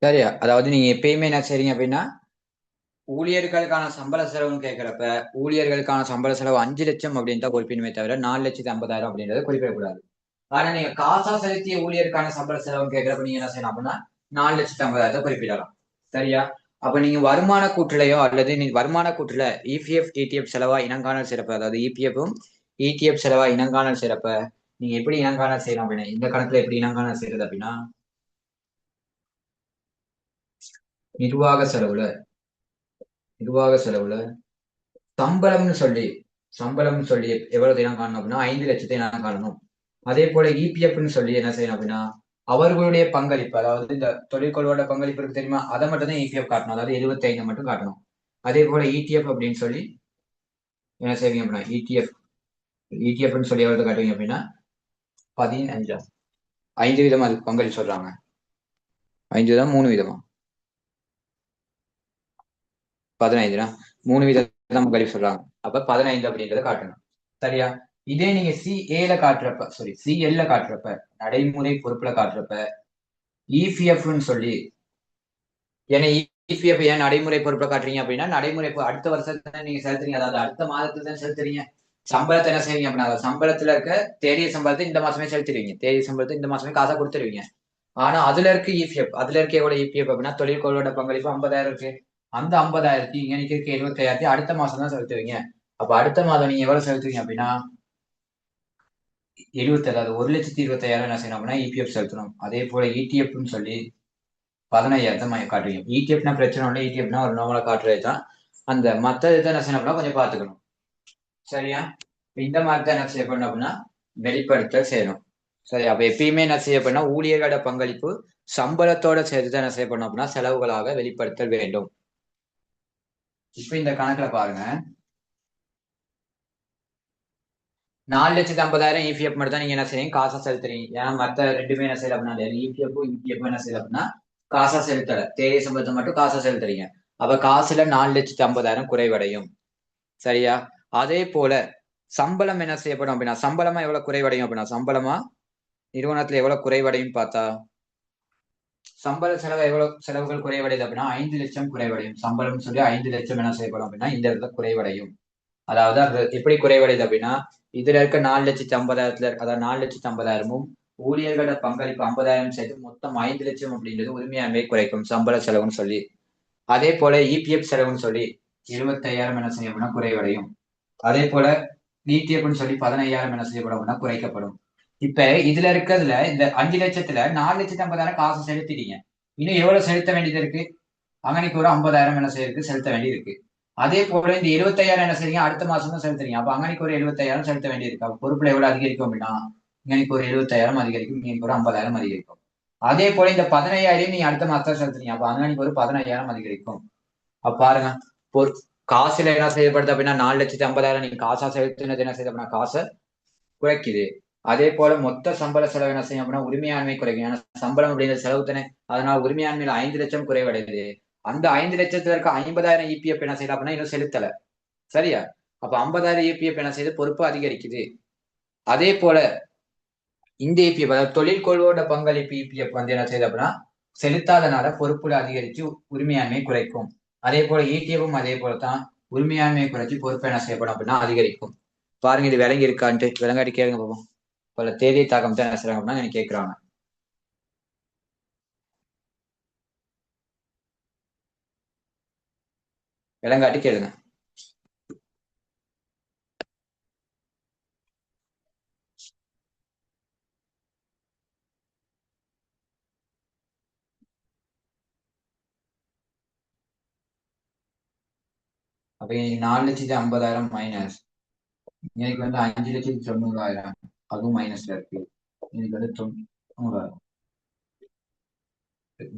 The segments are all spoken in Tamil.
சரியா? அதாவது நீங்க எப்பயுமே என்ன செய்றீங்க அப்படின்னா, ஊழியர்களுக்கான சம்பள செலவுன்னு கேட்கிறப்ப, ஊழியர்களுக்கான சம்பள செலவு 5,00,000 அப்படின்னு தான் குறிப்பிடணுமே தவிர, 4,50,000 அப்படின்றத குறிப்பிடக்கூடாது. ஆனா நீங்க காசா செலுத்திய ஊழியருக்கான சம்பள செலவுன்னு கேட்கிறப்ப நீங்க என்ன செய்யலாம் அப்படின்னா, 4,50,000 குறிப்பிடலாம். சரியா? அப்ப நீங்க வருமான கூற்றுலயோ அல்லது நீ வருமான கூற்றுல இபிஎஃப், டிடிஎஃப் செலவா இனங்காணல் சிறப்பு, அதாவது இபிஎஃப்பும், இடிஎஃப் செலவா இனங்காணல் சிறப்ப, நீங்க எப்படி இனங்காணல் செய்யலாம் அப்படின்னா, இந்த கணக்குல எப்படி இனங்காணல் செய்றது அப்படின்னா, நிர்வாக செலவுல நிர்வாக செலவுல சம்பளம்னு சொல்லி சம்பளம்னு சொல்லி எவ்வளவு இனம் காணணும் அப்படின்னா 5,00,000 இனம் காணணும். அதே போல இபிஎஃப்னு சொல்லி என்ன செய்யணும் அப்படின்னா, அவர்களுடைய பங்களிப்பு, அதாவது இந்த தொழிற்கொள்வோட பங்களிப்பு இருக்கு தெரியுமா? அதை மட்டும் தான் இபிஎஃப் காட்டணும். அதாவது 75 மட்டும் காட்டணும். அதே போல இடிஎஃப் அப்படின்னு சொல்லி என்ன செய்வீங்க அப்படின்னா, இடிஎஃப்னு சொல்லி எவ்வளவு காட்டுவீங்க அப்படின்னா 15 5 விதமா அதுக்கு பங்களிப்பு சொல்றாங்க. 5 விதம் 3 விதமா 15 3 விதம் பங்களிப்பு சொல்றாங்க. அப்ப 15 அப்படின்றத காட்டணும். சரியா? இதே நீங்க சிஏல காட்டுறப்ப, சாரி சிஎல்ல காட்டுறப்ப, நடைமுறை பொறுப்புல காட்டுறப்ப இபிஎஃப்னு சொல்லி, ஏன்னா இபிஎஃப் ஏன் நடைமுறை பொறுப்புல காட்டுறீங்க அப்படின்னா, நடைமுறை அடுத்த வருஷத்துல நீங்க செலுத்துறீங்க, அதாவது அடுத்த மாதத்துல தான் செலுத்துறீங்க. சம்பளத்தை என்ன செய்வீங்க அப்படின்னா, அதாவது சம்பளத்துல இருக்க தேதிய சம்பளத்தை இந்த மாசமே செலுத்திடுவீங்க. தேதிய சம்பளத்தை இந்த மாசமே காசா கொடுத்துருவீங்க. ஆனா அதுல இருக்கு இபிஎஃப், அதுல இருக்க எவ்வளவு இபிஎஃப் அப்படின்னா, தொழிற்கோளோட பங்களிப்பு 50,000 இருக்கு. அந்த 50,000 இங்க இருக்க 75,000 அடுத்த மாசம் தான் செலுத்துவீங்க. அப்ப அடுத்த மாதம் நீங்க எவ்வளவு செலுத்துவீங்க அப்படின்னா 70, அதாவது 1,25,000 என்ன செய்யணும் அப்படின்னா இபிஎஃப் செலுத்தணும். அதே போல இடிஎஃப்னு சொல்லி 15,000 காட்டுவீங்க. இடிஎஃப்னா பிரச்சனை இல்லை, இடிஎஃப்னா ஒரு நார்மலா காட்டுறது தான். அந்த மத்த இதை என்ன செய்யணும் அப்படின்னா கொஞ்சம் பாத்துக்கணும். சரியா? இந்த மாதிரி தான் என்ன செய்யப்படணும் அப்படின்னா வெளிப்படுத்தல் செய்யணும். சரி, அப்ப எப்பயுமே என்ன செய்யப்படனா ஊழியர்களோட பங்களிப்பு சம்பளத்தோட சேர்த்து தான் என்ன செய்யப்படணும் அப்படின்னா செலவுகளாக வெளிப்படுத்தல் வேண்டும். இப்ப இந்த கணக்குல பாருங்க, 4,50,000 இபிஎஃப் மட்டும் தான் நீங்க என்ன செய்யணும் காசா செலுத்துறீங்க. ஏன்னா மத்த ரெண்டுமே என்ன செய்யல அப்படின்னா இபிஎஃப் இபிஎஃப் என்ன செய்யல அப்படின்னா காசா செலுத்தல, தேதிய சம்பளத்தை மட்டும் காசா செலுத்துறீங்க. அப்ப காசுல 4,50,000 குறைவடையும். சரியா? அதே போல சம்பளம் என்ன செய்யப்படும் அப்படின்னா, சம்பளமா எவ்வளவு குறைவடையும் அப்படின்னா, சம்பளமா நிறுவனத்துல எவ்வளவு குறைவடையும் பார்த்தா, சம்பள செலவு எவ்வளவு செலவுகள் குறைவடையுது அப்படின்னா 5,00,000 குறைவடையும். சம்பளம் சொல்லி 5,00,000 என்ன செய்யப்படும் அப்படின்னா இந்த இடத்துல குறைவடையும். அதாவது அது எப்படி குறைவடையுது அப்படின்னா, இதுல இருக்க 4,50,000 அதாவது 4,50,000 ஊழியர்களோட பங்களிப்பு 50,000 சேர்த்து மொத்தம் 5,00,000 அப்படின்றது உரிமையாண்மை குறைக்கும் சம்பள செலவுன்னு சொல்லி. அதே போல இபிஎஃப் செலவுன்னு சொல்லி 75,000 என்ன செய்யும் அப்படின்னா குறைவடையும். அதே போல இடிஎஃப்னு சொல்லி 15,000 என்ன செய்யப்படும் அப்படின்னா குறைக்கப்படும். இப்ப இதுல இருக்கிறதுல இந்த 5,00,000த்துல 4,50,000 காசு செலுத்திட்டீங்க. இன்னும் எவ்வளவு செலுத்த வேண்டியது இருக்கு? அங்கனைக்கு ஒரு 50,000 என்ன செய்யிருக்கு செலுத்த வேண்டி இருக்கு. அதே போல இந்த 25,000 என்ன செய்றீங்க அடுத்த மாசம் தான் செலுத்துறீங்க. அப்ப அங்கனைக்கு ஒரு 75,000 செலுத்த வேண்டி இருக்கு. அப்ப பொறுப்புல எவ்வளவு அதிகரிக்கும் அப்படின்னா, இங்கனைக்கு ஒரு 70,000 அதிகரிக்கும், இங்க ஒரு 50,000 அதிகரிக்கும். அதே போல இந்த 15,000 நீங்க அடுத்த மாசம் தான் செலுத்துறீங்க. அப்ப அங்கனைக்கு ஒரு 15,000 அதிகரிக்கும். அப்ப பாருங்க, ஒரு காசுல என்ன செய்யப்படுது அப்படின்னா 4,50,000 நீங்க காசா செலுத்தினது என்ன செய்யுது அப்படின்னா காசை குறைக்குது. அதே போல மொத்த சம்பள செலவு என்ன செய்யும் அப்படின்னா உரிமையாண்மை குறைக்கும். ஏன்னா சம்பளம் அப்படிங்கிற செலவு தானே. அதனால உரிமையாண்மையில 5,00,000 குறைவடையுது. அந்த 5,00,000 இருக்க 50,000 இபிஎஃப் என்ன செய்யலாம் அப்படின்னா இன்னும் செலுத்தல. சரியா? அப்ப 50,000 இபிஎஃப் என்ன செய்யுது பொறுப்பு அதிகரிக்குது. அதே போல இந்த இபிஎஃப், அதாவது தொழிற்கொள்வோட பங்களிப்பு இபிஎஃப் வந்து என்ன செய்யுது அப்படின்னா செலுத்தாதனால பொறுப்புல அதிகரிச்சு உரிமையாண்மை குறைக்கும். அதே போல இடிஎஃப்பும் அதே போலதான் உரிமையாண்மையை குறைச்சி பொறுப்பு என்ன செய்யப்படும் அப்படின்னா அதிகரிக்கும். பாருங்க இது விளங்கி இருக்கான்ட்டு, விளங்காட்டி கேளுங்க பாப்போம். பல தேதிய தாக்கம் தான் என்ன செய்றாங்க அப்படின்னா எனக்கு கேட்கிறாங்க. விளங்காட்டி கேளுங்க. அப்ப 4,50,000 மைனஸ், எனக்கு வந்து 5,90,000 அதுவும் மைனஸ்ல இருக்கு. எனக்கு வந்து 90,000,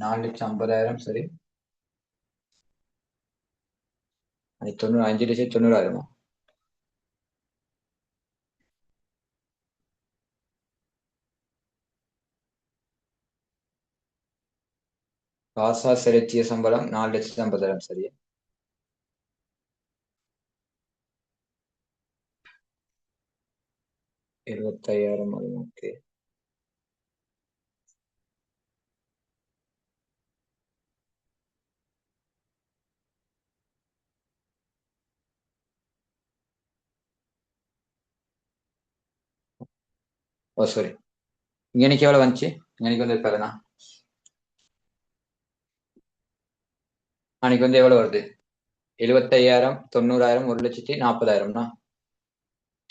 4,50,000 சரி, அது 90, 5,90,000. காசா செலுத்திய சம்பளம் 4,50,000 சரி. 75,000 அது ஓகே. ஓ சாரி, இன்னைக்கு எவ்வளவு வந்துச்சு? இன்னைக்கு வந்து இருக்காதுண்ணா. அன்னைக்கு வந்து எவ்வளவு வருது? 75,000, 90,000, 1,40,000னா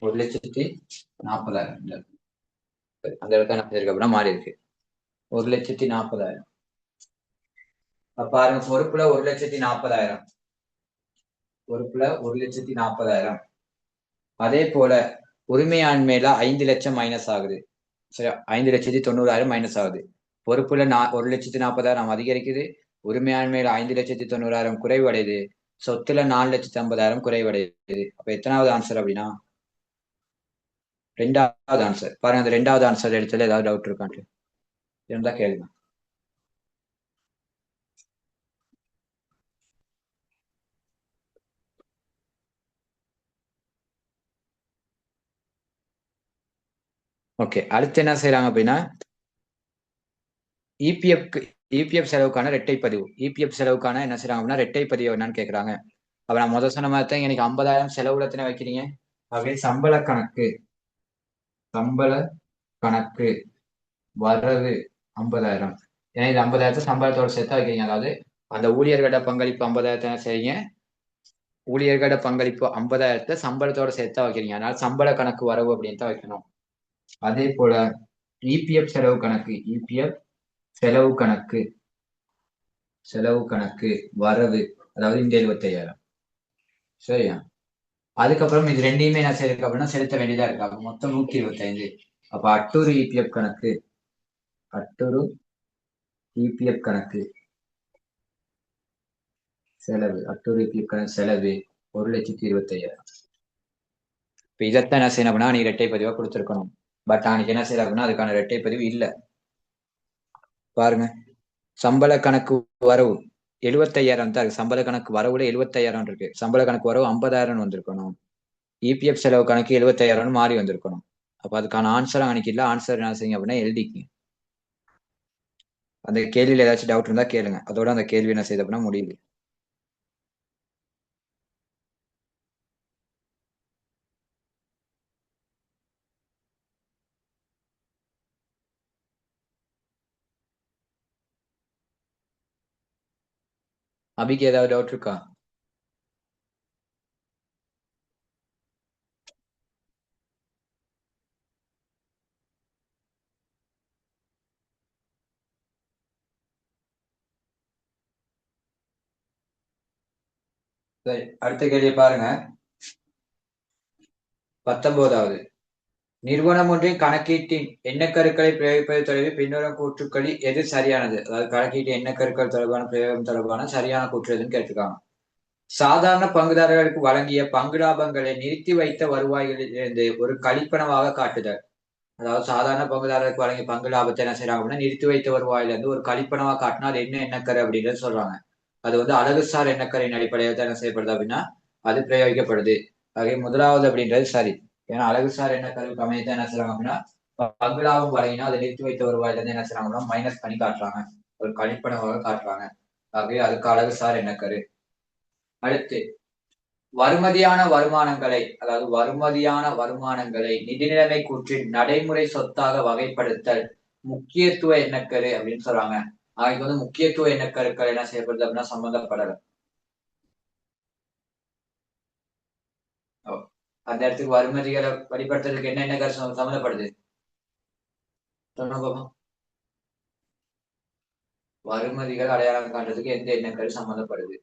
1,40,000 இல்ல. அந்த இடத்துல என்ன இருக்கு அப்படின்னா மாறி இருக்கு. 1,40,000. பாருங்க, பொறுப்புல 1,40,000, பொறுப்புல 1,40,000. அதே போல உரிமையாண்மையில 5 லட்சம் மைனஸ் ஆகுது. சரி, 5,90,000 மைனஸ் ஆகுது. பொறுப்புல 1,40,000 அதிகரிக்குது. உரிமையாண்மையில 5,90,000 குறைவடையுது. சொத்துல 4,50,000 குறைவடையுது. அப்ப எத்தனாவது ஆன்சர் அப்படின்னா ரெண்டாவது ஆன்சர். பாருங்க, அந்த ரெண்டாவது ஆன்சர் எடுத்துல ஏதாவது டவுட் இருக்கான்ட்டு இருந்தா கேளுங்க. ஓகே, அடுத்து என்ன செய்யறாங்க அப்படின்னா இபிஎஃப் இபிஎஃப் செலவுக்கான ரெட்டை பதிவு. இபிஎஃப் செலவுக்கான என்ன செய்யறாங்க அப்படின்னா ரெட்டை பதிவு என்னன்னு கேக்குறாங்க. அப்ப நான் முதல் சொன்ன மாதிரி தான் இன்னைக்கு 50,000 செலவுல எத்தனை வைக்கிறீங்க அப்படின்னு சம்பள கணக்கு. சம்பள கணக்கு வரவு 50,000. ஏன்னா இது 50,000 சம்பளத்தோட சேர்த்தா வைக்கிறீங்க. அதாவது அந்த ஊழியர்களிட பங்களிப்பு 50,000 செய்யுங்க. ஊழியர்களிட பங்களிப்பு 50,000 சம்பளத்தோட சேர்த்தா வைக்கிறீங்க. அதனால சம்பள கணக்கு வரவு அப்படின்னு தான் வைக்கணும். அதே போல இபிஎஃப் செலவு கணக்கு. இபிஎஃப் செலவு கணக்கு, செலவு கணக்கு வரவு, அதாவது இங்க 75,000. சரியா? அதுக்கப்புறம் இது ரெண்டையுமே என்ன செய்யிருக்கு அப்படின்னா செலுத்த வேண்டியதா இருக்கு. அப்ப மொத்தம் 125. அப்ப அட்டூரு இபிஎஃப் கணக்கு, அட்டூரு இபிஎஃப் கணக்கு செலவு, அட்டூரு இபிஎஃப் கணக்கு செலவு 1,25,000. இப்ப இதைத்தான் என்ன செய்யணும் அப்படின்னா நீ இரட்டை பதிவா கொடுத்துருக்கணும். பட் அன்னைக்கு என்ன செய்யல அப்படின்னா அதுக்கான இரட்டை பதிவு இல்ல. பாருங்க, சம்பள கணக்கு வரவு 75,000 தான் இருக்கு. சம்பள கணக்கு வரவுல 75,000 இருக்கு. சம்பள கணக்கு வரவு 50,000 வந்திருக்கணும். இபிஎஃப் செலவு கணக்கு 75,000 மாறி வந்திருக்கணும். அப்ப அதுக்கான ஆன்சர் அன்னைக்கு இல்ல. ஆன்சர் என்ன செய்யுங்க அப்படின்னா எழுதிக்கு. அந்த கேள்வியில ஏதாச்சும் டவுட் இருந்தா கேளுங்க. அதோட அந்த கேள்வி என்ன செய்யுது அப்படின்னா முடியுது. அபிக்கு ஏதாவது டவுட் இருக்கா? சரி, அடுத்த கேள்வி பாருங்க. 19வது, நிறுவனம் ஒன்றின் கணக்கீட்டின் எண்ணக்கருக்களை பிரயோகிப்பது தொடர்பில் பின்வரும் கூற்றுக்களில் எது சரியானது? அதாவது கணக்கீட்டு எண்ணக்கருக்கள் தொடர்பான பிரயோகம் தொடர்பான சரியான கூற்று எதுன்னு கேட்டிருக்காங்க. சாதாரண பங்குதாரர்களுக்கு வழங்கிய பங்கு லாபங்களை நிறுத்தி வைத்த வருவாய்களில் இருந்து ஒரு கழிப்பனமாக காட்டுதல். அதாவது சாதாரண பங்குதாரருக்கு வழங்கிய பங்கு லாபத்தை என்ன செய்யறாங்க அப்படின்னா நிறுத்தி வைத்த வருவாயில இருந்து ஒரு கழிப்பனமா காட்டினா அது என்ன எண்ணக்கரு அப்படின்றது சொல்றாங்க. அது வந்து அழகுசார் எண்ணக்கரின் அடிப்படையில் தான் என்ன செய்யப்படுது அப்படின்னா அது பிரயோகிக்கப்படுது. ஆகவே முதலாவது அப்படின்றது சரி. ஏன்னா அழகுசார் எண்ணக்கருக்கு அமையத்தான் என்ன செய்யறாங்க அப்படின்னா பங்கு லாபம் வழங்கினா அதை நிறுத்தி வைத்த வருவாயில இருந்து என்ன செய்யறாங்க அப்படின்னா மைனஸ் பண்ணி காட்டுறாங்க, ஒரு கழிப்பனமாக காட்டுறாங்க. ஆகவே அதுக்கு அழகுசார் எண்ணக்கரு. அடுத்து, வருமதியான வருமானங்களை, அதாவது வருமதியான வருமானங்களை நிதிநிலைமை கூற்றின் நடைமுறை சொத்தாக வகைப்படுத்தல் முக்கியத்துவ எண்ணக்கரு அப்படின்னு சொல்றாங்க. இது வந்து முக்கியத்துவ எண்ணக்கருக்கள் என்ன செய்யப்படுது அப்படின்னா சம்பந்தப்படல. அந்த இடத்துக்கு வருமதிகளை வழிபடுத்துறதுக்கு என்ன என்ன கரு சம்மந்தப்படுது சொல்லுங்க. வருமதிகள் அடையாளம் காண்றதுக்கு எந்த எண்ணக்கரு சம்மந்தப்படுது?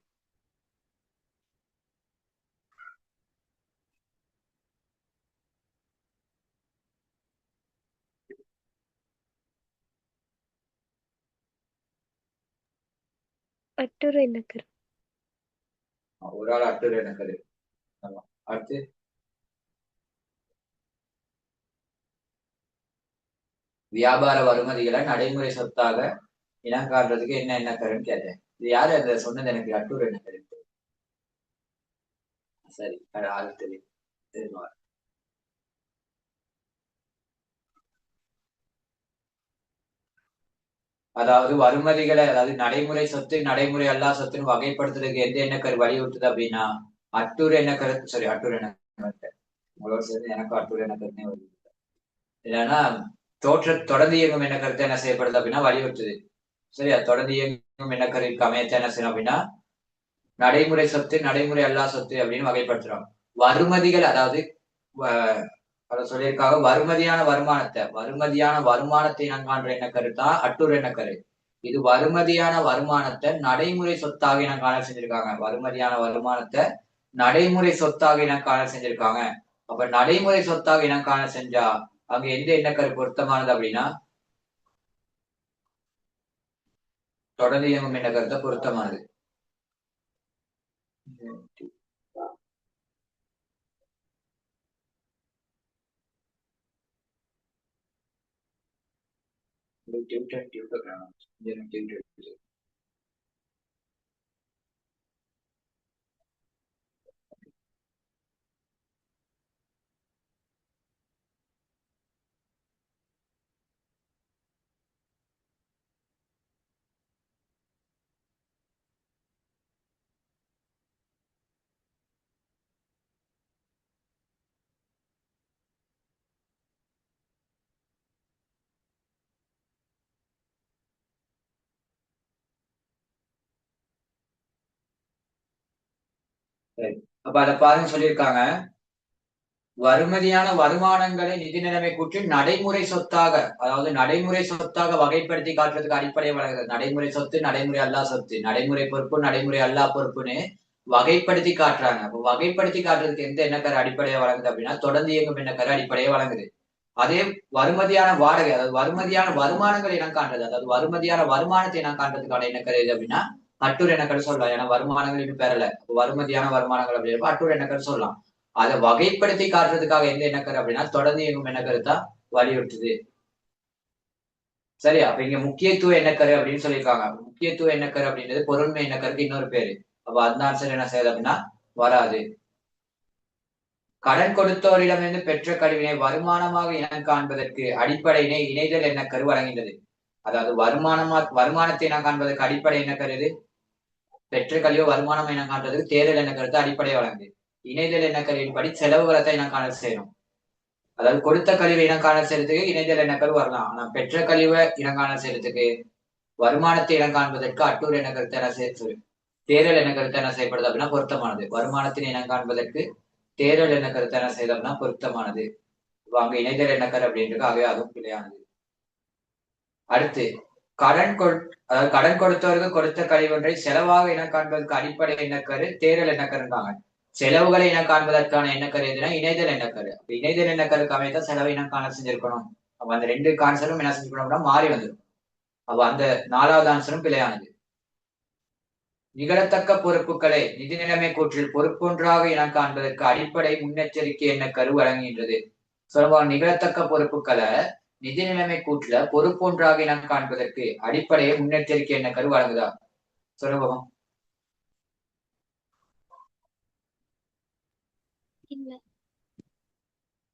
அட்டுரு எண்ணக்கரு. ஒரு ஆள் அட்டூர் எண்ணக்கரு. அடுத்து, வியாபார வருமதிகளை நடைமுறை சொத்தாக இனம் காட்டுறதுக்கு என்ன எண்ணக்கருன்னு கேட்டேன். இது யாரு அந்த சொன்னது? எனக்கு அட்டூர் எண்ணக்கரு. சரி, ஆள் தெரியும். அதாவது வருமதிகளை, அதாவது நடைமுறை சொத்து நடைமுறை அல்லா சொத்துன்னு வகைப்படுத்துறதுக்கு எந்த எண்ணக்கரு வலியுறுத்துது அப்படின்னா அட்டூர் எண்ணக்கரு. சரி, அட்டூர் எண்ணக்கரு. உங்களோட சேர்ந்து எனக்கு அட்டூர் எண்ணக்கருனே வருது. இல்லைன்னா தொடர்ந்து இயங்கும் என்ன கருத்து என்ன செய்யப்படுது அப்படின்னா வலியுறுத்துது. சரியா? தொடர்ந்து இயங்கும் என்ன கருத்துக்கு அமையத்தை என்ன செய்யணும் அப்படின்னா நடைமுறை சொத்து, நடைமுறை அல்லா சொத்து அப்படின்னு வகைப்படுத்துறோம். வருமதிகள், அதாவது அதை சொல்லியிருக்காங்க, வருமதியான வருமானத்தை நான் காண்ற என்ன கருத்தா அட்டூர் என்ன கரு. இது வருமதியான வருமானத்தை நடைமுறை சொத்தாக இனம் காண செஞ்சிருக்காங்க. வருமதியான வருமானத்தை நடைமுறை சொத்தாக இனம் காண செஞ்சிருக்காங்க. அப்ப நடைமுறை சொத்தாக இனம் காண செஞ்சா அங்க எந்த எண்ணக்கரு பொருத்தமானது அப்படின்னா தொடர்ந்து இயங்கும் எண்ணக்கருத்தை பொருத்தமானது. அப்ப அதை பாருங்க சொல்லியிருக்காங்க, வருமதியான வருமானங்களை நிதி நிலைமை கூற்றி நடைமுறை சொத்தாக, அதாவது நடைமுறை சொத்தாக வகைப்படுத்தி காட்டுறதுக்கு அடிப்படையை வழங்குது. நடைமுறை சொத்து, நடைமுறை அல்லா சொத்து, நடைமுறை பொறுப்பு, நடைமுறை அல்லா பொறுப்புன்னு வகைப்படுத்தி காட்டுறாங்க. அப்போ வகைப்படுத்தி காட்டுறதுக்கு எந்த எண்ணக்கரு அடிப்படையை வழங்குது அப்படின்னா தொடர்ந்து இயங்கும் எண்ணக்கரு அடிப்படையை வழங்குது. அதே வருமதியான வாடகை, அதாவது வருமதியான வருமானங்கள் இனம் காண்றது, அதாவது வருமதியான வருமானத்தை இனம் காண்றதுக்கான எண்ணக்கரு எது அப்படின்னா அட்டூர் எண்ணக்கரு சொல்லலாம். ஏன்னா வருமானங்கள் இன்னும் பெறல, வருமதியான வருமானங்கள் அப்படின்னா அட்டூர் எண்ணக்கரு சொல்லலாம். அதை வகைப்படுத்தி காட்டுறதுக்காக எந்த எண்ணக்கரு அப்படின்னா தொடர்ந்து இயங்கும் எண்ணக்கரு தான் வலியுறுத்துது. சரி, அப்ப இங்க முக்கியத்துவ எண்ணக்கரு அப்படின்னு சொல்லியிருக்காங்க. முக்கியத்துவ எண்ணக்கரு அப்படின்றது பொருண்மை எண்ணக்கருக்கு இன்னொரு பேரு. அப்ப அந்த ஆன்சர் என்ன செய்யுது அப்படின்னா வராது. கடன் கொடுத்தோரிடமிருந்து பெற்ற கழிவினை வருமானமாக இனம் காண்பதற்கு அடிப்படையினை இணைதல் எண்ணக்கரு வழங்கின்றது. அதாவது வருமானத்தை இனம் காண்பதற்கு அடிப்படை என்ன கருது, பெற்ற கழிவு வருமானம் இனம் காண்பதற்கு தேர்தல் என்ன கருத்து அடிப்படை வழங்குது. இணைதல் என்ன கருவின்படி செலவுகளை தான் இனம் காணல் செய்யணும். அதாவது கொடுத்த கழிவை இனம் காணல் செய்யறதுக்கு இணைதல் எண்ணக்கரு வரலாம். ஆனா பெற்ற கழிவை இனம் காணல் செய்யறதுக்கு வருமானத்தை இனம் காண்பதற்கு அட்டூர் என்ன கருத்து என்ன செய்ய தேர்தல் என்ன கருத்து என்ன செய்யப்படுது அப்படின்னா பொருத்தமானது. வருமானத்தின் இனம் காண்பதற்கு தேர்தல் என்ன கருத்து என்ன செய்யுது அப்படின்னா பொருத்தமானது. அங்க இணைதல் எண்ணக்கரு அப்படின்றது ஆகவே அதுவும் பிழையானது. அடுத்து அதாவது கடன் கொடுத்தவருக்கு கொடுத்த கழிவொன்றை செலவாக இனம் காண்பதற்கு அடிப்படை எண்ணக்கரு தேர்தல் எண்ணக்கருந்தாங்க. செலவுகளை இனம் காண்பதற்கான எண்ணக்கரு எதுனா இணைதல் எண்ணக்கரு. இணைதல் எண்ணக்கருக்கு அமைத்த செலவு இனம் காண செஞ்சிருக்கணும். அப்ப அந்த ரெண்டு கான்சரும் என்ன செஞ்சுக்கணும்னா மாறி வந்துடும். அப்ப அந்த 4வது ஆன்சரும் பிழையானது. நிகழத்தக்க பொறுப்புகளை நிதி நிலைமை கூற்றில் பொறுப்பொன்றாக இனம் காண்பதற்கு அடிப்படை முன்னெச்சரிக்கை எண்ணக்கரு வழங்குகின்றது. சொல்லுவாங்க, நிகழத்தக்க பொறுப்புகளை நிதி நிலைமை கூற்றுல பொறுப்பொன்றாக இனம் காண்பதற்கு அடிப்படையை முன்னெச்சரிக்கை எண்ணக்கரு வழங்குதா? சொல்லுவோம்.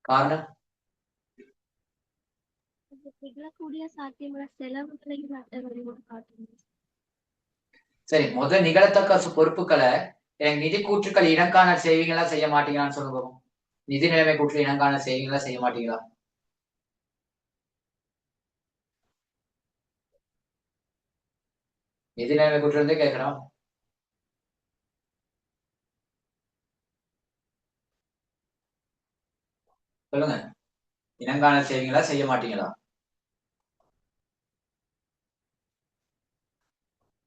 காரணம் சரி, முதல் நிகழத்தக்க பொறுப்புகளை நிதி கூற்றுக்கள் இனங்காண செய்வீங்களா செய்ய மாட்டீங்களான்னு சொல்லுவோம். நிதி நிலைமை கூற்று இனங்காண செய்வீங்களா செய்ய மாட்டீங்களா? நிதி நிலைமை கூற்று வந்து கேட்கிறோம். சொல்லுங்க, இனங்காண செய்வீங்களா செய்ய மாட்டீங்களா?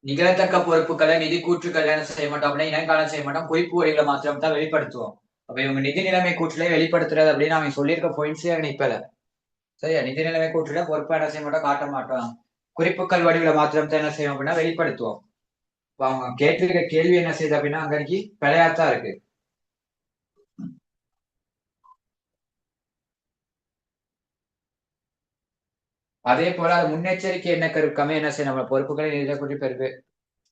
நிகழத்தக்க பொறுப்புகளை நிதி கூற்றுக்கள் என்ன செய்ய மாட்டோம் அப்படின்னா இனங்காண செய்ய மாட்டோம், குறிப்பு வரிகளை மாத்திரம் தான் வெளிப்படுத்துவோம். அப்ப இவங்க நிதி நிலைமை கூற்றுல வெளிப்படுத்துறது அப்படின்னு அவங்க சொல்லியிருக்க பாயிண்ட்ஸே நிப்பல. சரியா? நிதி நிலைமை கூற்றுல பொறுப்பா என்ன செய்ய மாட்டோம், காட்ட மாட்டோம். குறிப்புகள் வடிவில மாத்திரம் தான் என்ன செய்வோம் அப்படின்னா வெளிப்படுத்துவோம். அவங்க கேட்டிருக்க கேள்வி என்ன செய்யுது அப்படின்னா அங்கன்னைக்கு பிழையாத்தான் இருக்கு. அதே போல அது முன்னெச்சரிக்கை எண்ணக்கருக்கமே என்ன செய்யும், நம்ம பொறுப்புகளை எழுதக்கூடிய பெருக்கு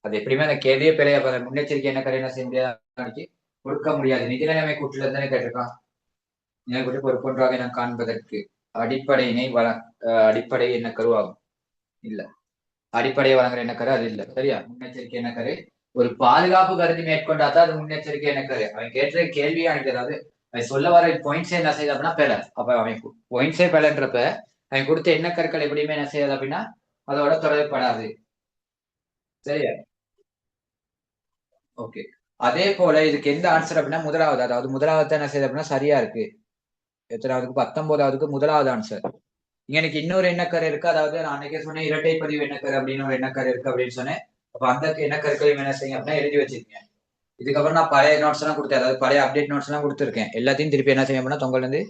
அது எப்படியுமே அந்த கேள்வியே பிழையா முன்னெச்சரிக்கை எண்ணக்கரு என்ன செய்ய முடியாது, கொடுக்க முடியாது. நிதி நிலைமை கூற்றுல இருந்தானே கேட்டிருக்கான். நிலைக்குட்டி பொறுப்பொன்றாக என காண்பதற்கு அடிப்படையினை அடிப்படை என்ன கருவாகும் இல்ல, அடிப்படையை வழங்குற எண்ணக்கரு அது இல்ல. சரியா? முன்னெச்சரிக்கை எண்ணக்கரு ஒரு பாதுகாப்பு கருதி மேற்கொண்டாதான் அது முன்னெச்சரிக்கை எண்ணக்கரு. அவன் கேட்ட கேள்வியா அதாவது அது சொல்ல வர பாயிண்ட்ஸே என்ன செய்யுது அப்படின்னா பெல. அப்ப அவன் பாயிண்ட்ஸே பெலன்றப்ப அவன் கொடுத்த எண்ண கற்கள் எப்படியுமே என்ன செய்யாது அப்படின்னா அதோட தொடர்படாது. சரியா? ஓகே. அதே போல இதுக்கு எந்த ஆன்சர் அப்படின்னா முதலாவது, அதாவது முதலாவது என்ன செய்யுது அப்படின்னா சரியா இருக்கு. எத்தனாவதுக்கு? 19வதுக்கு முதலாவது ஆன்சர். இங்க எனக்கு இன்னொரு எண்ணக்கரு இருக்கு. அதாவது நான் அன்னைக்கே சொன்னேன் இரட்டை பதிவு எண்ணக்கரு அப்படின்னு ஒரு எண்ணக்கரு இருக்கு அப்படின்னு சொன்னேன். அப்ப அந்த எண்ணக்கருக்களையும் என்ன செய்யுங்க அப்படின்னா எழுதி வச்சிருக்கேன். இதுக்கப்புறம் நான் பழைய நோட்ஸ் எல்லாம் கொடுத்தேன், அதாவது பழைய அப்டேட் நோட்ஸ் எல்லாம் கொடுத்துருக்கேன். எல்லாத்தையும் திருப்பி என்ன செய்ய அப்படின்னா தொங்கல இருந்து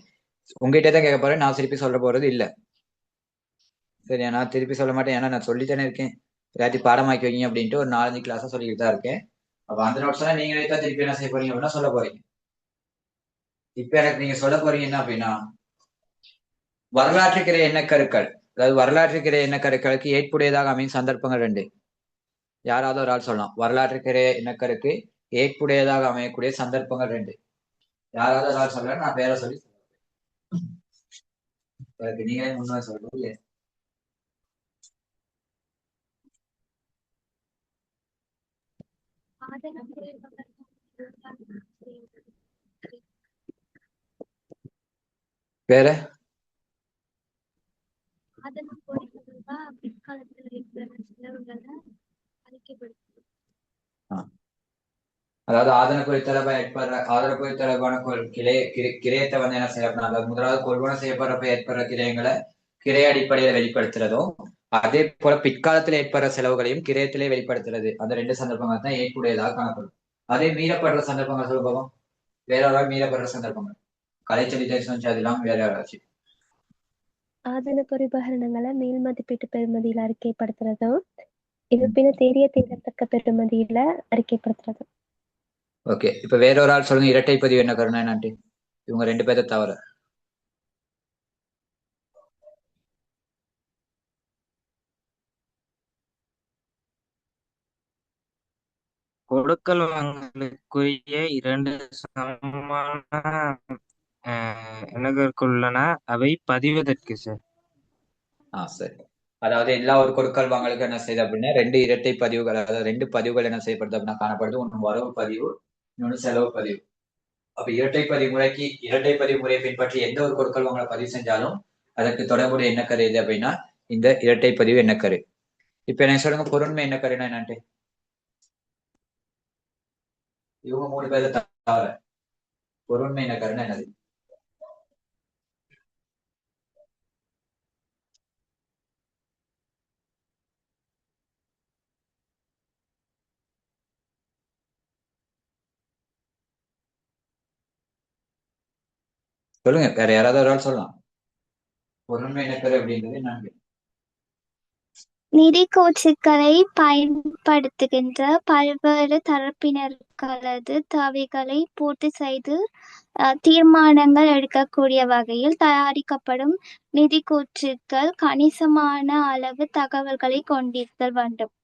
உங்ககிட்ட தான் கேட்க போறேன். நான் திருப்பி சொல்ல போறது இல்ல. சரியா? நான் திருப்பி சொல்ல மாட்டேன். ஏன்னா நான் சொல்லித்தானே இருக்கேன் எல்லாத்தையும் பாடமாக்கி வைங்க அப்படின்ட்டு ஒரு 4-5 கிளாஸா சொல்லிட்டு தான் இருக்கேன். அப்ப அந்த நோட்ஸ் எல்லாம் நீங்களே தான் திருப்பி என்ன செய்ய போறீங்க அப்படின்னா சொல்ல போறீங்க. இப்ப எனக்கு நீங்க சொல்ல போறீங்க என்ன அப்படின்னா வரலாற்றுக்கிற எண்ணக்கருக்கள், அதாவது வரலாற்றுக்கிற எண்ணக்கருக்களுக்கு ஏற்புடையதாக அமையும் சந்தர்ப்பங்கள் 2. யாராவது ஒரு ஆள் சொல்லலாம். வரலாற்றுக்கிற எண்ணக்கருக்கு ஏற்புடையதாக அமையக்கூடிய சந்தர்ப்பங்கள் 2. யாராவது ஒரு ஆள் சொல்ல, நான் பேரை சொல்லி அதுக்கு நீங்களே முன்னாடி சொல்லணும் இல்லையா? வேற அதாவது ஆதரவு தொடர்பான கிரயத்தை வந்து என்ன செய்யப்படும், அதாவது முதலாவது கொள்வனம் செய்யப்படுறப்ப ஏற்படுற கிரயங்களை கிரைய அடிப்படையில வெளிப்படுத்துறதும், அதே போல பிற்காலத்துல ஏற்படுற செலவுகளையும் கிரயத்திலே வெளிப்படுத்துறது. அந்த 2 சந்தர்ப்பங்கள் தான் ஏற்புடையதாக காணப்படும். அதே மீறப்படுற சந்தர்ப்பங்கள் சொல்ல போகும். வேற ஒரு மீறப்படுற சந்தர்ப்பங்கள் கலைச்சொல்லி அதெல்லாம் வேற யாராச்சும். ஆதன உபகரணங்களை மேல் மதிப்பீட்டு பெறுமதியில அறிக்கைப்படுத்துறதும் இருப்பினும் தேறிய தேரத்தக்க பெறுமதியில அறிக்கைப்படுத்துறதும். ஓகே. இப்ப வேற ஒரு ஆள் சொல்லுங்க, இரட்டை பதிவு என்ன கருணா என்னான்ட்டு. இவங்க 2 பேரை தவிர. கொடுக்கல் வாங்கலுக்குரிய 2 சமமான உள்ளன, அவை பதிவதற்கு சார். சரி. அதாவது எல்லா ஒரு கொடுக்கல் வாங்கலுக்கு என்ன செய்யுது அப்படின்னா 2 இரட்டை பதிவுகள், அதாவது 2 பதிவுகள் என்ன செய்யப்படுது அப்படின்னா காணப்படுது. ஒன்று வரவு பதிவு, இன்னொன்று செலவு பதிவு. அப்ப இரட்டை பதிவு முறையை பின்பற்றி எந்த ஒரு கொடுக்கல் வாங்கலை பதிவு செஞ்சாலும் அதற்கு தொடர்புடைய எண்ணக்கரு எது அப்படின்னா இந்த இரட்டை பதிவு எண்ணக்கரு. இப்ப என்ன சொல்லுங்க, பொருண்மை எண்ணக்கருன்னா என்னன்ட்டு. இவங்க 3 பேரை தவிர பொருண்மை எண்ணக்கருன்னா என்னது? சொல்லுங்க, வேற யாராவது ஒரு ஆள் சொல்லலாம். பொருண்மை எண்ணக்கரு அப்படின்றது என்னன்னு. நிதி கோச்சுக்களை பயன்படுத்துகின்ற பல்வேறு தரப்பினர்களது தேவைகளை பூர்த்தி செய்து தீர்மானங்கள் எடுக்கக்கூடிய வகையில் தயாரிக்கப்படும் நிதி கோச்சுக்கள் கணிசமான அளவு தகவல்களை கொண்டிருத்தல் வேண்டும்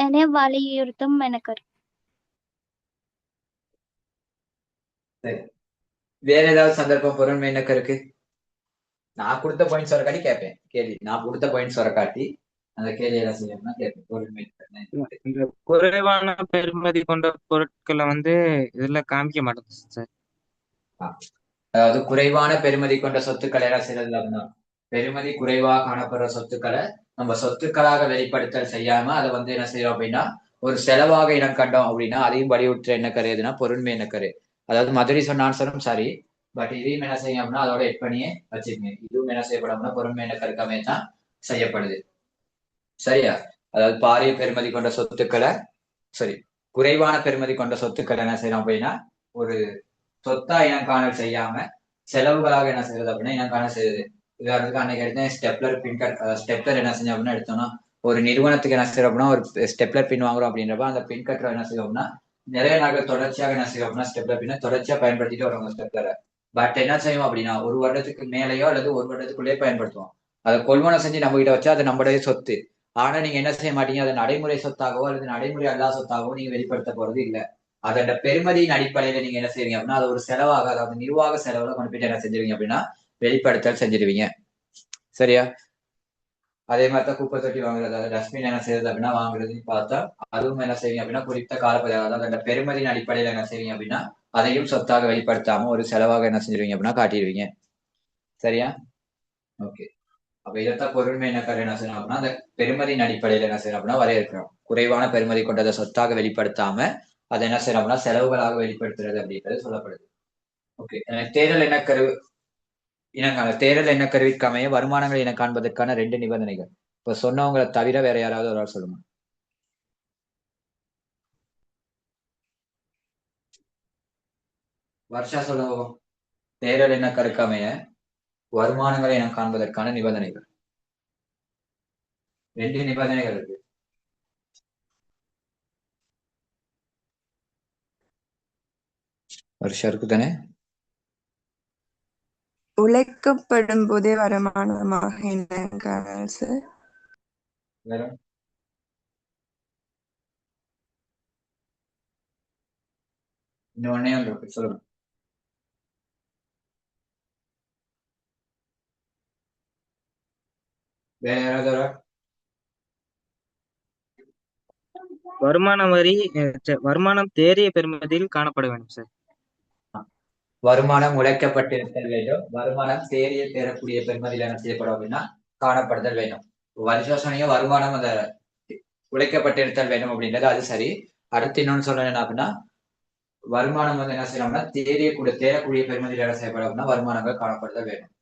என வலியுறுத்தும் எனக்கு. வேற ஏதாவது சந்தர்ப்பம் பொருண்மை எண்ணக்கருக்கு? நான் கொடுத்த பாயிண்ட்ஸ் வர காட்டி கேட்பேன் கேள்வி. நான் கொடுத்த பாயிண்ட்ஸ் வர காட்டி அந்த கேள்வி எல்லாம் செய்யணும்னா கேட்பேன். பொருண்மை இந்த குறைவான பெறுமதி கொண்ட பொருட்களை வந்து இதுல காமிக்க மாட்டோம் சார். அதாவது குறைவான பெருமதி கொண்ட சொத்துக்களை எல்லாம் செய்யறதுல அப்படின்னா பெருமதி குறைவாக காணப்படுற சொத்துக்களை நம்ம சொத்துக்களாக வெளிப்படுத்தல் செய்யாம அதை வந்து என்ன செய்யறோம் அப்படின்னா ஒரு செலவாக இனம் கண்டோம் அப்படின்னா அதையும் வலியுறுத்துற என்ன கரு எதுனா பொருண்மை என்ன கரு. அதாவது மதுரை சொன்ன ஆன்சரும் சரி, பட் இதையும் என்ன செய்யும் அப்படின்னா அதோட எட் பண்ணியே வச்சுக்கோங்க. இதுவும் என்ன செய்யப்படும் பொருண்மை என்ன கருக்கமே தான் செய்யப்படுது. சரியா? அதாவது பாரிய பெருமதி கொண்ட சொத்துக்களை சரி குறைவான பெருமதி கொண்ட சொத்துக்களை என்ன செய்யறோம் அப்படின்னா ஒரு சொத்தா இனங்காணல் செய்யாம செலவுகளாக என்ன செய்யறது அப்படின்னா இனங்காணல் செய்யுது. உதாரணத்துக்கு அன்னைக்கு எடுத்தேன் ஸ்டெப்லர் பின் கட். ஸ்டெப்லர் என்ன செஞ்சோம் அப்படின்னா எடுத்தோம்னா ஒரு நிறுவனத்துக்கு என்ன செய்யறோம் அப்படின்னா ஒரு ஸ்டெப்லர் பின் வாங்குறோம் அப்படின்றப்ப அந்த பின் கட்டர் என்ன செய்யும் அப்படின்னா நிறைய நாட்கள் தொடர்ச்சியாக என்ன செய்யும் அப்படின்னா ஸ்டெப்லர் பின்ன தொடர்ச்சியா பயன்படுத்திட்டு வருவாங்க ஸ்டெப்லரை. பட் என்ன செய்யும் அப்படின்னா ஒரு வருடத்துக்கு மேலேயோ அல்லது ஒரு வருடத்துக்குள்ளேயே பயன்படுத்துவோம். அதை கொள்வனம் செஞ்சு நம்ம கிட்ட வச்சா அது நம்மளுடைய சொத்து. ஆனா நீங்க என்ன செய்ய மாட்டீங்க, அதை நடைமுறை சொத்தாகவோ அல்லது நடைமுறை அல்லா சொத்தாகவோ நீங்க வெளிப்படுத்த போறது இல்லை. அதோட பெருமதியின் அடிப்படையில நீங்க என்ன செய்வீங்க அப்படின்னா அது ஒரு செலவாக, அதாவது நிர்வாக செலவுல கொண்டு போயிட்டு என்ன செஞ்சிருவீங்க அப்படின்னா வெளிப்படுத்தல் செஞ்சிருவீங்க. சரியா? அதே மாதிரி தான் குப்பை தொட்டி வாங்குறது, அதாவது டஸ்ட்பின் என்ன செய்யறது அப்படின்னா வாங்குறதுன்னு பார்த்தா அதுவும் என்ன செய்வீங்க அப்படின்னா குறித்த காலப்பகுதி, அதாவது அந்த பெருமதியின் அடிப்படையில என்ன செய்வீங்க அப்படின்னா அதையும் சொத்தாக வெளிப்படுத்தாம ஒரு செலவாக என்ன செஞ்சிருவீங்க அப்படின்னா காட்டிடுவீங்க. சரியா? ஓகே. அப்ப இதைத்தான் பொருண்மை இனக்கரு என்ன செய்யணும் அப்படின்னா அந்த பெருமதியின் அடிப்படையில என்ன செய்யணும் அப்படின்னா வரையறுக்கிறோம். குறைவான பெருமதி கொண்டதை சொத்தாக வெளிப்படுத்தாம அதை என்ன செய்யணும் அப்படின்னா செலவுகளாக வெளிப்படுத்துறது அப்படின்றது சொல்லப்படுது. ஓகே. தேர்தல் இனக்கரு தேர்தல் இனக்கருவிற்கு அமைய வருமானங்களை இன காண்பதற்கான 2 நிபந்தனைகள். இப்ப சொன்னவங்களை தவிர வேற யாராவது ஒரு ஆள் சொல்லுங்க. வருஷா சொல்லுவோம். தேர்தல் இனக்கருக்கு அமைய வருமானங்களை இனம் காண்பதற்கான நிபந்தனைகள் 2 நிபந்தனைகள் இருக்கு. வருஷம் இருக்கு தானே? உழைக்கப்படும் போதே வருமானமாக இனங்காணல் சார். வேற இன்னொன்னே ஒன்று இருக்கு, சொல்லுங்க. வேற யாராவது ஒரு ஆள்? வருமானம் தேறிய பெறுமதியில் காணப்பட வேண்டும் சார். வருமானம் உழைக்கப்பட்டிருத்தல் வேண்டும். வருமானம் தேறிய தேரக்கூடிய பெருமதியில் என்ன செய்யப்படும் அப்படின்னா காணப்படுதல் வேண்டும். வருஷோசனையோ வருமானம் அந்த உழைக்கப்பட்டிருத்தல் வேண்டும் அப்படின்றது அது சரி. அடுத்து இன்னொன்னு சொல்லணும் என்ன அப்படின்னா வருமானம் வந்து என்ன செய்யணும்னா தேரக்கூடிய பெருமதியில் என்ன செய்யப்படும் அப்படின்னா வருமானங்கள் காணப்படுதல் வேண்டும்.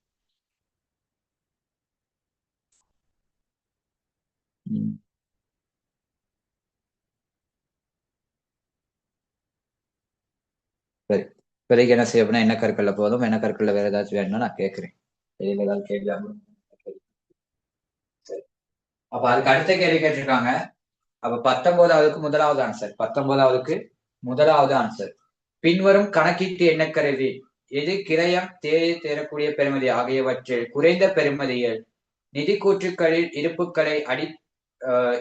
சரி, இப்போதைக்கு என்ன செய்ய அப்படின்னா என்ன கற்கள்ல போதும். என்ன கற்கள்ல வேற ஏதாச்சும் வேணும்னா நான் கேட்கிறேன். ஏதாவது கேள்வி? சரி, அப்ப அதுக்கு அடுத்த கேள்வி கேட்டிருக்காங்க. அப்ப 19வதுக்கு முதலாவது ஆன்சர். 19வதுக்கு முதலாவது ஆன்சர். பின்வரும் கணக்கீட்டு எண்ணக்கருவி எது கிரயம் தேரக்கூடிய பெறுமதி ஆகியவற்றில் குறைந்த பெறுமதியில் நிதி கூற்றுக்களில் இருப்புக்களை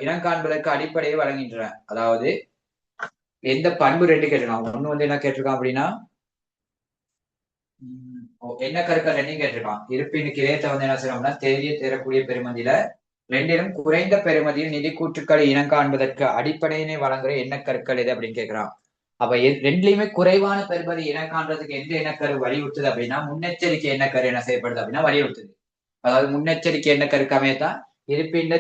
இனங்காண்பதற்கு அடிப்படையை வழங்குகின்றன. அதாவது எந்த பண்பு 2 கேட்டிருக்கான். ஒண்ணு வந்து என்ன கேட்டிருக்கான் அப்படின்னா என்ன கருக்கள் 2 கேட்டிருக்கான். இருப்பின் கிரயத்தை வந்து என்ன செய்யணும்னா தேரக்கூடிய பெறுமதியில 2லும் குறைந்த பெறுமதியில் நிதி கூற்றுக்களை இனங்காண்பதற்கு அடிப்படையினை வழங்குற எண்ணக்கருக்கள் எது அப்படின்னு கேட்கிறான். அப்ப 2லயுமே குறைவான பெறுமதி இனக்காண்றதுக்கு எந்த எண்ணக்கரு வலியுறுத்துது அப்படின்னா முன்னெச்சரிக்கை எண்ணக்கரு என்ன செய்யப்படுது அப்படின்னா வலியுறுத்துது. அதாவது முன்னெச்சரிக்கை எண்ணக்கருக்கு அமையத்தான் இருப்பின்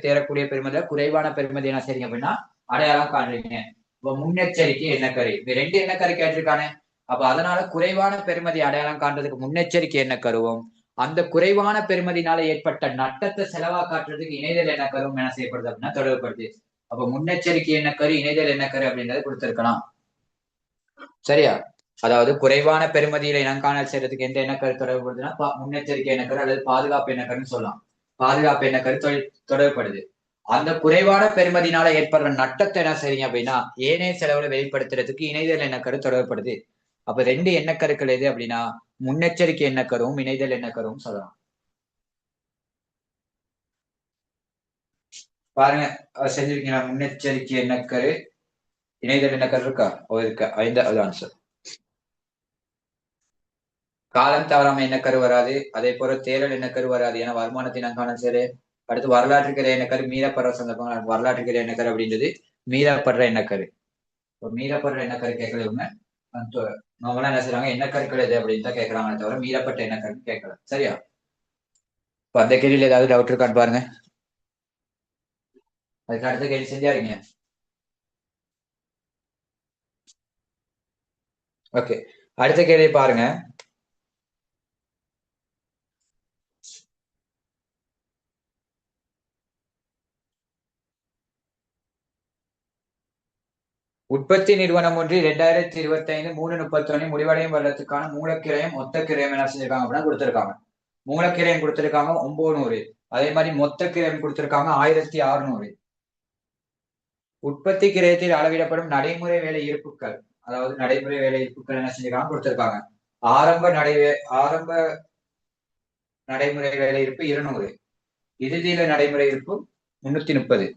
தேரக்கூடிய பெறுமதியில குறைவான பெறுமதி என்ன செய்யுங்க அப்படின்னா அடையாளம் காண்றீங்க. இப்ப முன்னெச்சரிக்கை எண்ணக்கரு இந்த 2 எண்ணக்கரு கேட்டிருக்கானே. அப்ப அதனால குறைவான பெறுமதி அடையாளம் காண்றதுக்கு முன்னெச்சரிக்கை எண்ணக்கருவும் அந்த குறைவான பெறுமதினால ஏற்பட்ட நட்டத்தை செலவா காட்டுறதுக்கு இணைதல் எண்ணக்கருவும் என்ன செய்யப்படுது அப்படின்னா தொடர்புபடுது. அப்ப முன்னெச்சரிக்கை எண்ணக்கரு இணைதல் எண்ணக்கரு அப்படின்றத கொடுத்திருக்கலாம். சரியா? அதாவது குறைவான பெறுமதியில இனங்காணல் செய்யறதுக்கு எந்த எண்ணக்கரு தொடர்புபடுதுன்னா முன்னெச்சரிக்கை எண்ணக்கரு அல்லது பாதுகாப்பு எண்ணக்கருன்னு சொல்லலாம். பாதுகாப்பு எண்ணக்கரு தொடர்புபடுது. அந்த குறைவான பெறுமதினால ஏற்படுற நட்டத்தை என்ன செய்றீங்க அப்படின்னா ஏனைய செலவுல வெளிப்படுத்துறதுக்கு இணைதல் எண்ணக்கரு தொடர்புபடுது. அப்ப 2 எண்ணக்கருக்கள் எது அப்படின்னா முன்னெச்சரிக்கை எண்ணக்கருவும் இணைதல் எண்ணக்கருவும் சொல்லலாம். பாருங்க செஞ்சிருக்கீங்களா? முன்னெச்சரிக்கை எண்ணக்கரு இணைதல் எண்ணக்கரு இருக்கா? இருக்கு. 5வது ஆன்சர். காலம் தவறாம எண்ணக்கரு வராது. அதே போல தேரல் எண்ணக்கரு வராது. ஏன்னா வருமானத்தின் இனங்காணல் சரி. அடுத்து வரலாற்றுக்கிற எண்ணக்கரு மீறப்படுற சந்தர்ப்பங்கள். வரலாற்றுக்கிற எண்ணக்கரு அப்படின்றது மீறப்படுற எண்ணக்கரு. இப்போ மீறப்படுற எண்ணக்கரு கேட்கல. நம்மளாம் என்ன செய்றாங்க எண்ணக்கருக்கள் எது அப்படின்னு தான் கேட்கறாங்க தவிர மீறப்பட்ட எண்ணக்கரு கேட்கல. சரியா? இப்போ அந்த கேள்வியில ஏதாவது டவுட் இருக்கான்னு பாருங்க. அதுக்கு அடுத்த கேள்வி செஞ்சாருங்க. ஓகே, அடுத்த கேள்வி பாருங்க. உற்பத்தி நிறுவனம் ஒன்று 2025 3/31 முடிவடையும் வருடத்துக்கான மூலக்கிரயம் மொத்த கிரயம் என்ன செஞ்சிருக்காங்க அப்படின்னா கொடுத்திருக்காங்க. மூலக்கிரயம் கொடுத்திருக்காங்க 900. அதே மாதிரி மொத்த கிரயம் கொடுத்திருக்காங்க 1600. உற்பத்தி கிரயத்தில் அளவிடப்படும் நடைமுறை வேலை இருப்புக்கள், அதாவது நடைமுறை வேலை இருப்புக்கள் என்ன செஞ்சிருக்காங்க கொடுத்திருக்காங்க. ஆரம்ப நடைமுறை வேலை இருப்பு 200. இறுதியில நடைமுறை இருப்பு 330.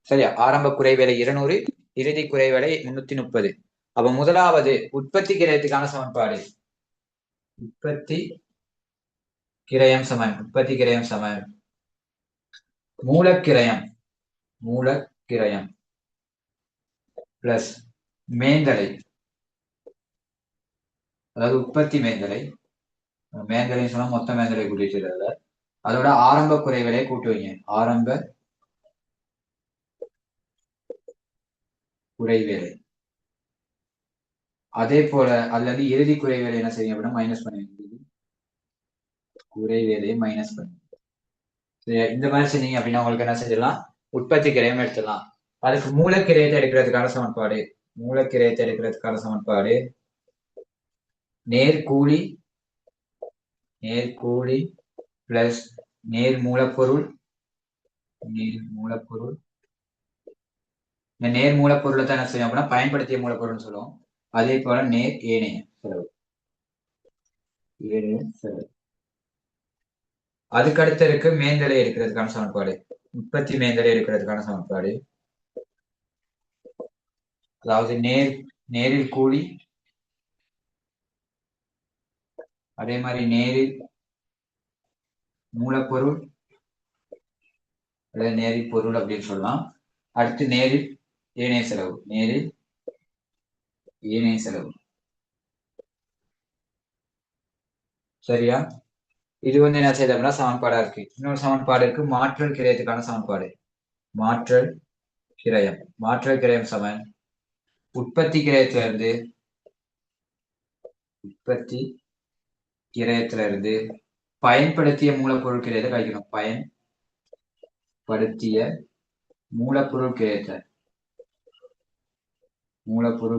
சரியா? ஆரம்ப குறை வேலை 200, இறுதி குறை வேலை 330. அப்ப முதலாவது உற்பத்தி கிரயத்துக்கான சமன்பாடு உற்பத்தி கிரயம் சமம் மூலக்கிரயம் மூலக்கிரயம் பிளஸ் மேந்தலை, அதாவது உற்பத்தி மேந்தலை. மேந்தலை சொன்னா மொத்த மேந்தலை கூட்டிட்டு அதோட ஆரம்ப குறைகளை கூட்டு வைங்க. ஆரம்ப குறைவேலை. அதே போல அல்லது இறுதி குறைவேலை என்ன செய்யுங்க அப்படின்னா மைனஸ் பண்ணுவீங்க. குறைவேலையை மைனஸ் பண்ணுங்க. இந்த மாதிரி செஞ்சீங்க அப்படின்னா உங்களுக்கு என்ன செஞ்சிடலாம், உற்பத்தி கிரயம் எடுத்துடலாம். அதுக்கு மூலக்கிரயத்தை எடுக்கிறதுக்கான சமன்பாடு, மூலக்கிரயத்தை எடுக்கிறதுக்கான சமன்பாடு நேர்கூலி பிளஸ் நேர் மூலப்பொருள். இந்த நேர் மூலப்பொருளை தான் என்ன செய்யும் அப்படின்னா பயன்படுத்திய மூலப்பொருள்னு சொல்லுவோம். அதே போல நேர் ஏனைய செலவு. அதுக்கு அடுத்து இருக்கு மேந்தலை எடுக்கிறதுக்கான சமன்பாடு, உற்பத்தி மேந்தலை எடுக்கிறதுக்கான சமன்பாடு. அதாவது நேரில் கூலி, அதே மாதிரி நேரில் மூலப்பொருள் அல்லது நேரில் பொருள் அப்படின்னு சொல்லலாம். அடுத்து நேரில் ஏனைய செலவு, நேரில் ஏனைய செலவு. சரியா? இது என்ன செய்யுது அப்படின்னா சமன்பாடா இருக்கு. இன்னொரு சமன்பாடு இருக்கு மாற்றல் கிரயத்துக்கான சமன்பாடு. மாற்றல் கிரயம் சமன் உற்பத்தி கிரயத்திலிருந்து பயன்படுத்திய மூலப்பொருள் கிரயத்தை கழிக்கணும். பயன்படுத்திய மூலப்பொருள்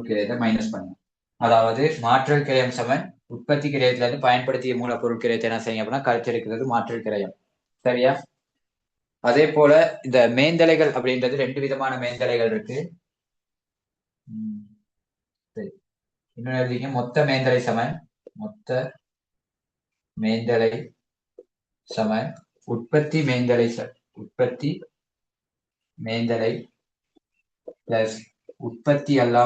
கிரயத்தை மைனஸ் பண்ணணும். அதாவது மாற்றல் கிரயம் சமன் உற்பத்தி கிரயத்திலிருந்து பயன்படுத்திய மூலப்பொருள் கிரயத்தை என்ன செய்யுங்க அப்படின்னா கழிச்செடுக்கிறது மாற்றல் கிரயம். சரியா? அதே போல இந்த மேந்தலைகள் அப்படின்றது 2 விதமான மேந்தலைகள் இருக்கு. சரி, இன்னொன்னு எழுதிங்க. மொத்த மேந்தலை சமன் உற்பத்தி மேந்தலை பிளஸ் உற்பத்தி அல்லா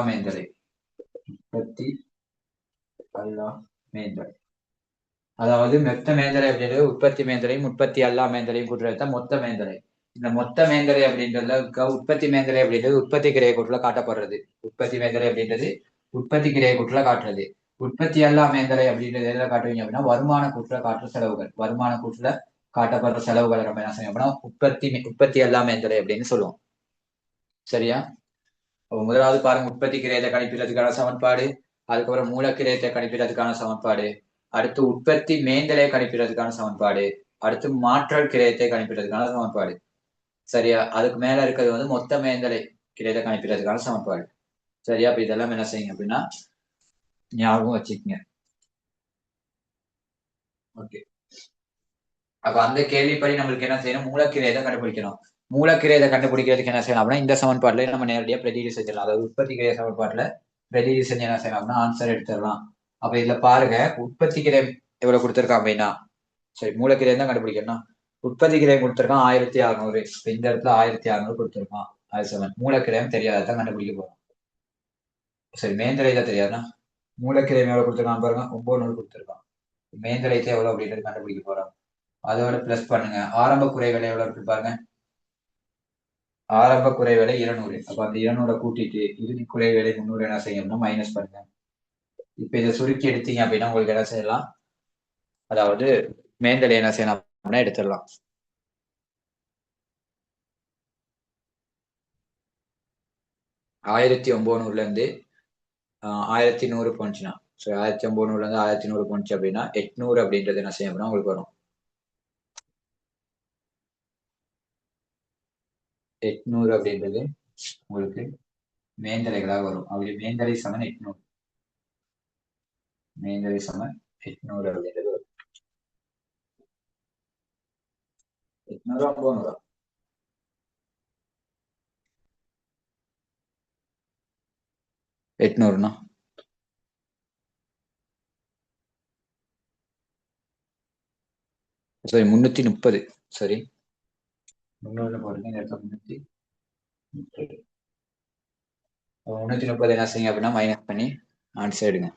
மேந்தலை. அதாவது மொத்த மேந்தலை அப்படின்றது உற்பத்தி மேந்தலையும் உற்பத்தி அல்லா மேந்தலையும் கூட்டுறது மொத்த மேந்தலை. இந்த மொத்த மேந்தலை அப்படின்றதுல உற்பத்தி மேந்தலை அப்படின்றது உற்பத்தி கிரைய கூட்டுல காட்டப்படுறது. உற்பத்தி மேந்தலை அப்படின்றது உற்பத்தி கிரைய கூட்டுல காட்டுறது. உற்பத்தி அல்லா மேந்தலை அப்படின்றது எதுல காட்டுவீங்க அப்படின்னா வருமான கூட்டுல காட்டுற செலவுகள். வருமான கூட்டுல காட்டப்படுற செலவுகளை நம்ம என்ன செய்யணும் அப்படின்னா உற்பத்தி அல்லா மேந்தலை அப்படின்னு சொல்லுவோம். சரியா? முதலாவது பாருங்க, உற்பத்தி கிரயத்தை கணிப்பிடுறதுக்கான சமன்பாடு, அதுக்கப்புறம் மூலக்கிரயத்தை கணிப்பிடுறதுக்கான சமன்பாடு, அடுத்து உற்பத்தி மேந்தலை கணிப்பிடுறதுக்கான சமன்பாடு, அடுத்து மாற்றல் கிரயத்தை கணிப்பிடுறதுக்கான சமன்பாடு. சரியா? அதுக்கு மேல இருக்கிறது மொத்த மேந்தலை கிரயத்தை கணிப்பிடுறதுக்கான சமன்பாடு. சரியா? அப்ப இதெல்லாம் என்ன செய்யுங்க அப்படின்னா ஞாபகம் வச்சுக்கோங்க. ஓகே, அப்ப அந்த கேள்விப்படி நம்மளுக்கு என்ன செய்யணும், மூலக்கிரயத்தை கண்டுபிடிக்கணும். மூலக்கிரயத்தை கண்டுபிடிக்கிறதுக்கு என்ன செய்யணும் அப்படின்னா இந்த சமன்பாட்டுல நம்ம நேரடியாக பிரதியீடு செஞ்சிடலாம். அதாவது உற்பத்தி கிரய சமன்பாட்டுல பிரதியீடு செஞ்சு என்ன செய்யணும் அப்படின்னா ஆன்சர் எடுத்துடலாம். அப்ப இதுல பாருங்க, உற்பத்தி கிரயம் எவ்வளவு கொடுத்துருக்கான் அப்படின்னா, சரி மூலக்கிரயம் தான் கண்டுபிடிக்கணும். உற்பத்தி கிரயம் கொடுத்துருக்கான் 1600. இந்த இடத்துல 1600 கொடுத்துருக்கான். அது 7. மூலக்கிரயம் தெரியாதான் கண்டுபிடிக்க போறோம். சரி, மேந்தலை தான் தெரியாதுன்னா மூலக்கிரயம் எவ்வளவு கொடுத்துருக்கான் பாருங்க, 900 கொடுத்துருக்கான். மேந்தலைத்தை எவ்வளவு அப்படின்றது கண்டுபிடிக்க போறோம். அதோட பிளஸ் பண்ணுங்க. ஆரம்ப குறைவேலை எவ்வளவு இருக்கு பாருங்க, ஆரம்ப குறைவேலை 200. அப்ப அந்த 200 கூட்டிட்டு இறுதி குறைவேலை 300 என்ன செய்யணும்னா மைனஸ் பண்ணுங்க. இப்ப இதை சுருக்கி எடுத்தீங்க அப்படின்னா உங்களுக்கு என்ன செய்யலாம், அதாவது மேந்தலை என்ன செய்யலாம் அப்படின்னா எடுத்துடலாம். ஆயிரத்தி 900ல இருந்து 1100 போனுச்சுன்னா, ஸோ 1900ல இருந்து 1100 போனுச்சு அப்படின்னா 800 அப்படின்றது என்ன செய்யும் அப்படின்னா உங்களுக்கு வரும். 800 அப்படின்றது உங்களுக்கு மேந்தலைகளாக வரும். அப்படி மேந்தலை சமன் 800. மேந்தலை சமன் 800 அப்படின்றது வரும். 800 900 800னா சரி 330. சரி 300 போடுங்க, இந்த இடத்துல 330. 330 என்ன செய்யுங்க அப்படின்னா மைனஸ் பண்ணி ஆன்சர் எடுங்க.